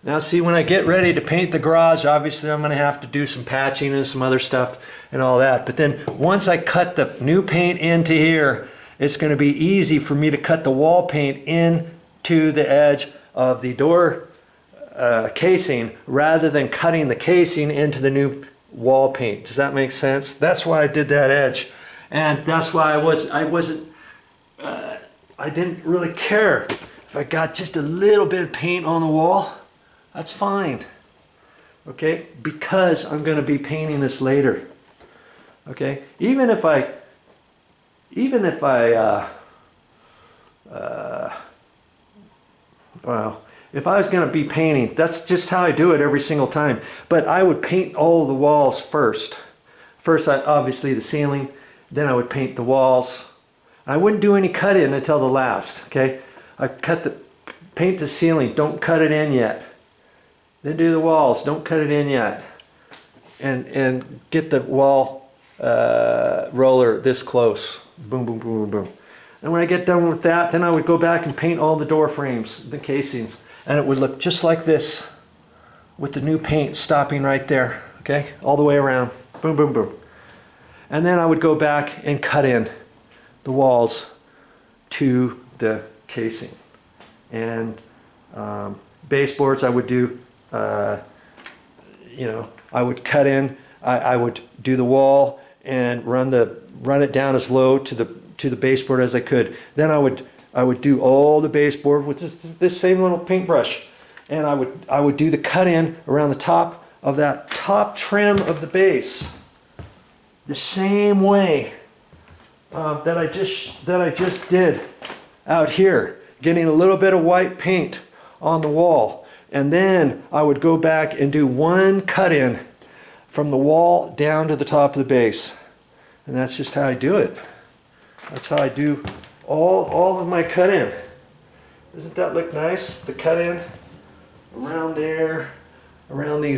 Now see, when I get ready to paint the garage, obviously I'm going to have to do some patching and some other stuff and all that. But then once I cut the new paint into here, it's going to be easy for me to cut the wall paint into the edge of the door casing rather than cutting the casing into the new wall paint. Does that make sense? That's why I did that edge. And that's why I didn't really care if I got just a little bit of paint on the wall. That's fine, okay? Because I'm going to be painting this later, okay? Even if I was going to be painting, that's just how I do it every single time. But I would paint all the walls first. First, obviously the ceiling, then I would paint the walls. I wouldn't do any cut in until the last, okay? I paint the ceiling, don't cut it in yet. Then do the walls, don't cut it in yet. And get the wall roller this close. Boom, boom, boom, boom, boom. And when I get done with that, then I would go back and paint all the door frames, the casings. And it would look just like this with the new paint stopping right there, okay? All the way around, boom, boom, boom. And then I would go back and cut in the walls to the casing. And baseboards I would do, I would cut in, I would do the wall and run it down as low to the baseboard as I could. Then I would do all the baseboard with this same little paintbrush, and I would do the cut in around the top of that top trim of the base, the same way that I just did out here, getting a little bit of white paint on the wall. And then I would go back and do one cut in from the wall down to the top of the base. And that's just how I do it. That's how I do all of my cut in. Doesn't that look nice? The cut in around there, around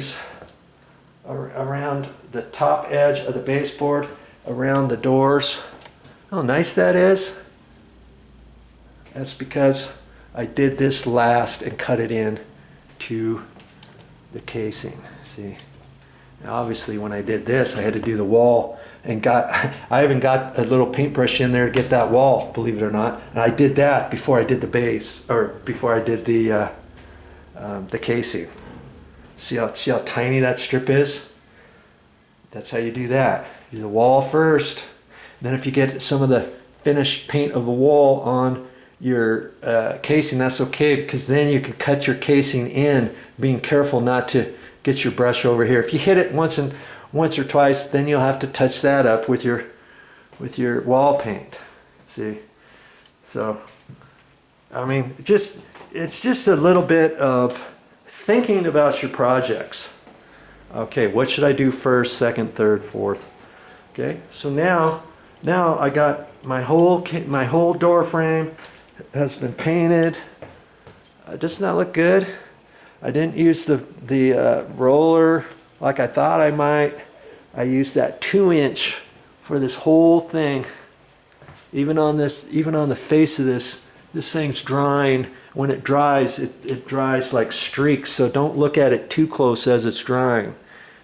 the top edge of the baseboard, around the doors. How nice that is. That's because I did this last and cut it in to the casing. See, now obviously when I did this, I had to do the wall, and I even got a little paintbrush in there to get that wall, believe it or not. And I did that before I did the base, or before I did the casing. See how tiny that strip is? That's how you do that. You do the wall first. Then if you get some of the finished paint of the wall on your casing, that's okay, because then you can cut your casing in, being careful not to get your brush over here. If you hit it once or twice, then you'll have to touch that up with your wall paint. See, so I mean, it's just a little bit of thinking about your projects. Okay, what should I do first, second, third, fourth? Okay, so now I got my whole door frame has been painted. Doesn't that look good? I didn't use the roller like I thought I might. I used that 2-inch for this whole thing. Even on the face of this thing's drying. When it dries, it dries like streaks, so don't look at it too close as it's drying.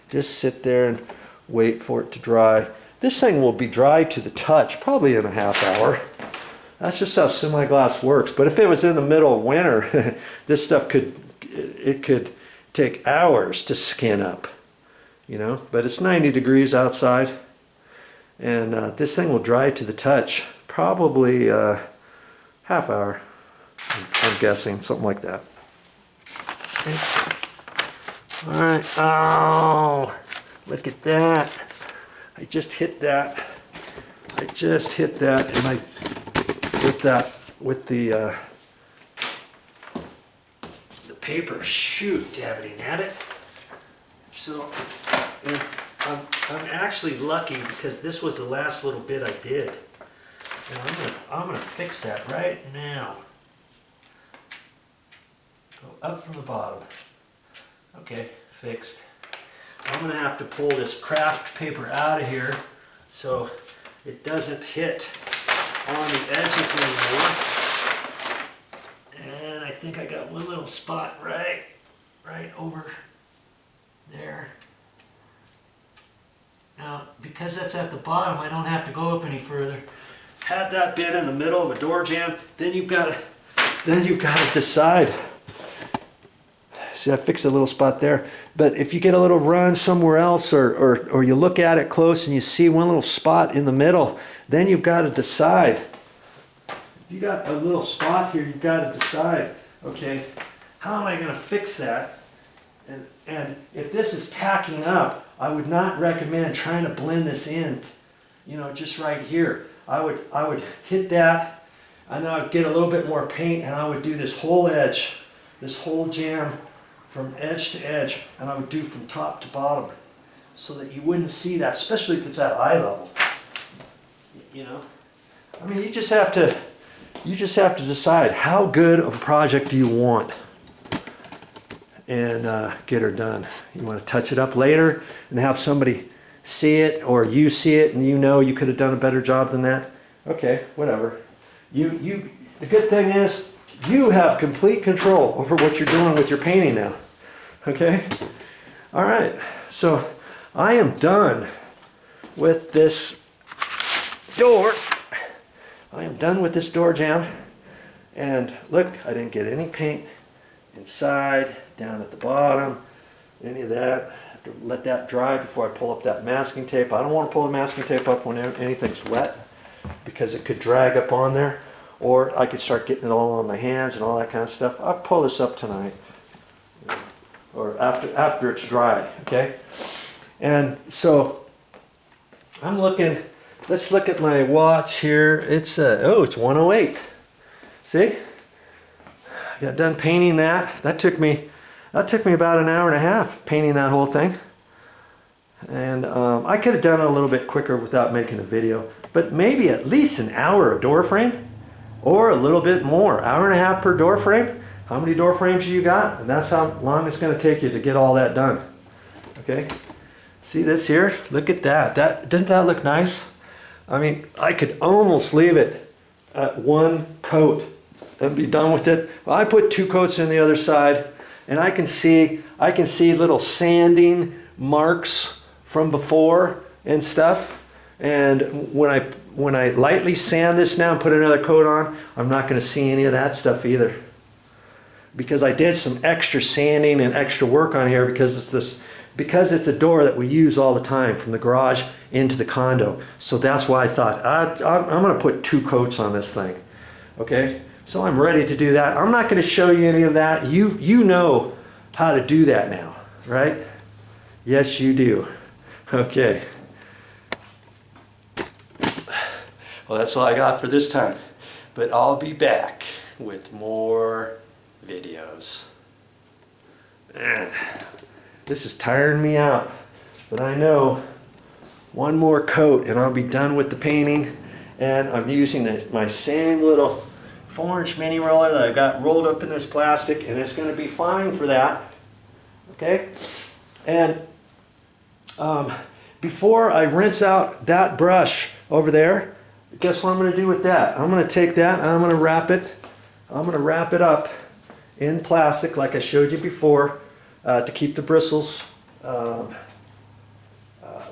Just sit there and wait for it to dry. This thing will be dry to the touch probably in a half hour. That's just how semi-gloss works. But if it was in the middle of winter, this stuff could take hours to skin up, you know. But it's 90 degrees outside, and this thing will dry to the touch probably half hour. I'm guessing, something like that. Okay. All right. Oh, look at that! I just hit that. And with the paper. Shoot, dabbing at it. So I'm actually lucky because this was the last little bit I did. And I'm gonna fix that right now. Go up from the bottom. Okay, fixed. I'm gonna have to pull this craft paper out of here so it doesn't hit on the edges anymore. And I think I got one little spot right right over there. Now, because that's at the bottom, I don't have to go up any further. Had that been in the middle of a door jamb, then you've got to decide. See, I fixed a little spot there. But if you get a little run somewhere else, or you look at it close and you see one little spot in the middle, then you've got to decide. If you got a little spot here, you've got to decide, okay, how am I going to fix that? And if this is tacking up, I would not recommend trying to blend this in, you know, just right here. I would hit that, and then I'd get a little bit more paint, and I would do this whole edge, this whole jamb from edge to edge, and I would do from top to bottom so that you wouldn't see that, especially if it's at eye level. You know, I mean, you just have to decide how good of a project do you want, and get her done. You want to touch it up later and have somebody see it, or you see it and you know you could have done a better job than that. Okay, whatever. The good thing is you have complete control over what you're doing with your painting now. Okay? All right. So I am done with this door. I am done with this door jamb. And look, I didn't get any paint inside, down at the bottom, any of that. I have to let that dry before I pull up that masking tape. I don't want to pull the masking tape up when anything's wet because it could drag up on there, or I could start getting it all on my hands and all that kind of stuff. I'll pull this up tonight, or after it's dry, okay? And so I'm looking, let's look at my watch here. It's it's 1:08. See? I got done painting that. That took me about an hour and a half painting that whole thing. And I could have done it a little bit quicker without making a video, but maybe at least an hour a door frame, or a little bit more, hour and a half per door frame. How many door frames you got? And that's how long it's going to take you to get all that done. Okay? See this here? Look at that. Doesn't that look nice? I mean, I could almost leave it at one coat and be done with it. Well, I put 2 coats in the other side, and I can see little sanding marks from before and stuff. And when I lightly sand this now and put another coat on, I'm not going to see any of that stuff either, because I did some extra sanding and extra work on here because it's a door that we use all the time from the garage into the condo. So that's why I thought I'm going to put 2 coats on this thing. Okay, so I'm ready to do that. I'm not going to show you any of that. You know how to do that now, right? Yes, you do. Okay. Well, that's all I got for this time, but I'll be back with more videos. This is tiring me out, but I know one more coat and I'll be done with the painting. And I'm using my same little 4-inch mini roller that I got rolled up in this plastic, and it's going to be fine for that. Okay? And before I rinse out that brush over there, guess what I'm going to do with that? I'm going to take that and I'm going to wrap it. I'm going to wrap it up in plastic like I showed you before, to keep the bristles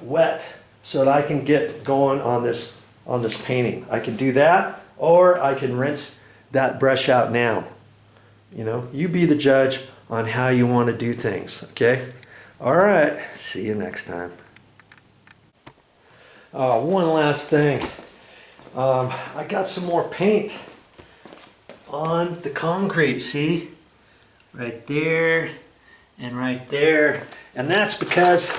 wet so that I can get going on this painting. I can do that, or I can rinse that brush out now. You know, you be the judge on how you want to do things. Okay? All right. See you next time. One last thing. I got some more paint on the concrete, see? Right there and right there. And that's because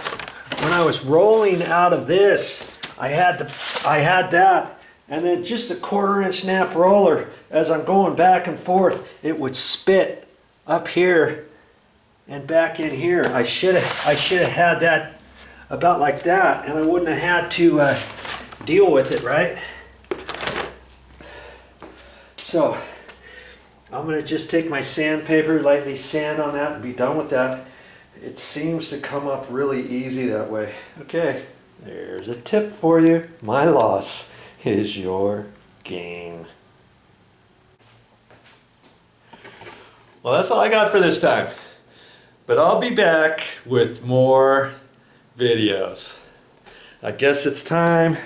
when I was rolling out of this, I had that, and then just a 1/4-inch nap roller, as I'm going back and forth, it would spit up here and back in here. I should have had that about like that, and I wouldn't have had to deal with it, right? So I'm going to just take my sandpaper, lightly sand on that, and be done with that. It seems to come up really easy that way. Okay, there's a tip for you. My loss is your gain. Well, that's all I got for this time. But I'll be back with more videos. I guess it's time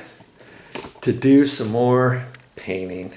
to do some more painting.